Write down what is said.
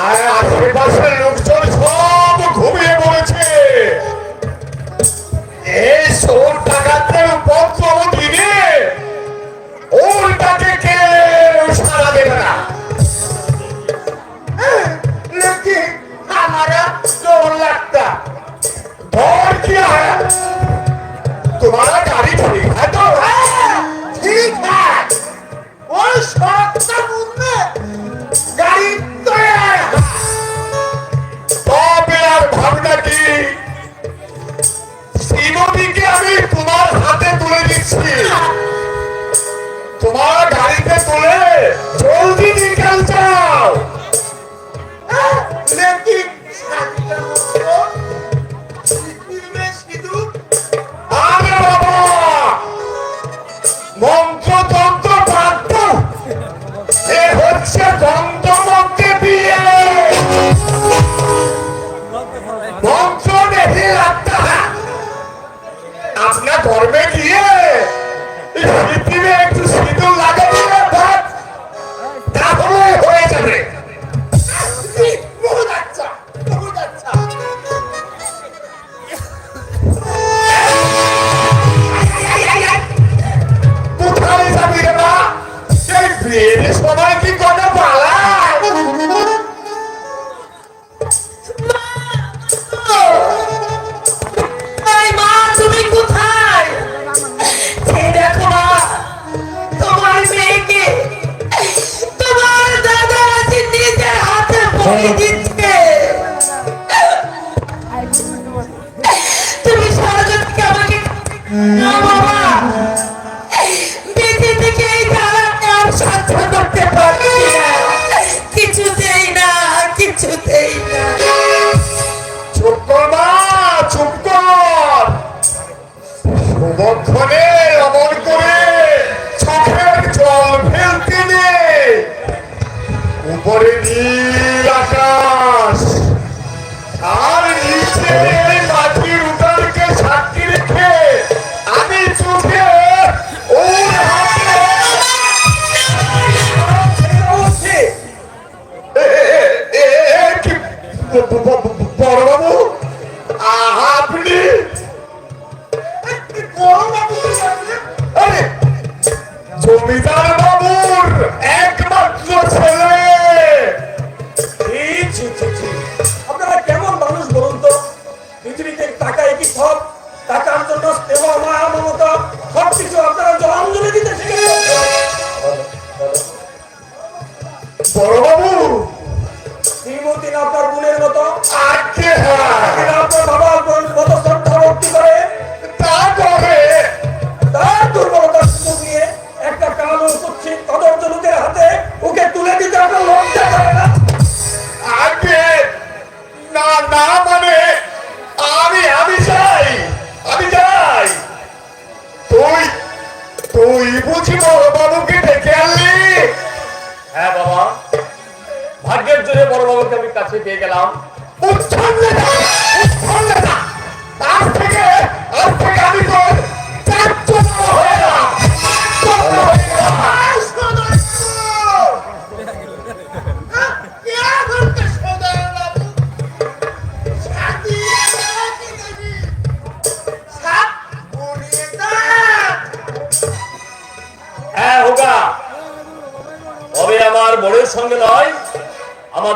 আশেপাশের লোকজন সব ঘুমিয়ে পড়েছে। এই চোর ডাকাতের উপদ্রব দিনে ওর ডাকে কেউ সাড়া দেবে না। लेकिन हमारा 2 लाख का और क्या है? तुम्हारा गाड़ी ठीक है तो? ठीक है। और सख्ता मुन्ने गाड़ी तो है। तो यार भावना की श्रीमती के अभी तुम्हारे हाथे तुले दिच्छी। तुम्हारा गाड़ी पे तुले जल्दी निकल जाओ। लेकिन মন্ত্র তন্ত্র পাঠ্য এ হচ্ছে যন্ত্র মন্ত্রে বিয়ে। মন্ত্র नहीं लगता है। अपना घर में गিয়ে পৃথিবী একটু সিঁদুর লাগিয়ে দিলে বাস তাহলে হয়ে যাবে। बहुत अच्छा, बहुत अच्छा। কোথায় যাবি রে মা? এই বিয়ের সময় কি কোনো পালা? মা তুমি কোথায়? দেখো মা তোমার মেয়েকে তোমার দাদা আজ নিজের হাতে পড়ে দিচ্ছে। তুমি সারাজনকে আমাকে না বাবা বেঁচে থেকে এই ধারাকে আর সহ্য করতে পারছি না। কিছুতেই না, কিছুতেই না। চুপ কর মা, চুপ কর। সুবক্ষণে অমন করে চোখের জল ফেলতে নেই। উপরে নীল আকাশ আর নিচে মাটির উদারকে সাক্ষী রেখে আমি চোখে ওর হাতে বড়বাবু আপনি জমিদার বাবুর একমাত্র ছেলে। আপনারা কেমন মানুষ বলুন তো? পৃথিবীতে টাকা একই সব, টাকার জন্য স্নেহ মায়া মমতা সবকিছু আপনারা জলাঞ্জলি দিতে শিখেছেন। বড়বাবু শ্রীমতী না আপনার বোনের মতো, আজকে হ্যাঁ এরা আপনার বাবার মতো শ্রদ্ধা ভক্তি করে, তারপরে তার দুর্বলতার সুযোগ নিয়ে একটা কালো কুচ্ছিত কদর্য লোকের হাতে ওকে তুলে দিতে আপনার লজ্জা করে না? আগে না না মানে আমি আমি যাই, আমি যাই। তুই তুই বুঝি বড়বাবুকে ডেকে আনলি? হ্যাঁ বাবা, ভাগ্যের জোরে বড় বাবুকে আমি কাছে পেয়ে গেলাম। উচ্ছন্নে যা, উচ্ছন্নে যা। আজ থেকে আমি তোর চাচ্চু হয়ে গেলাম। হ্যাঁ হোগা, তবে আমার বড়ের সঙ্গে নয়, আমাদের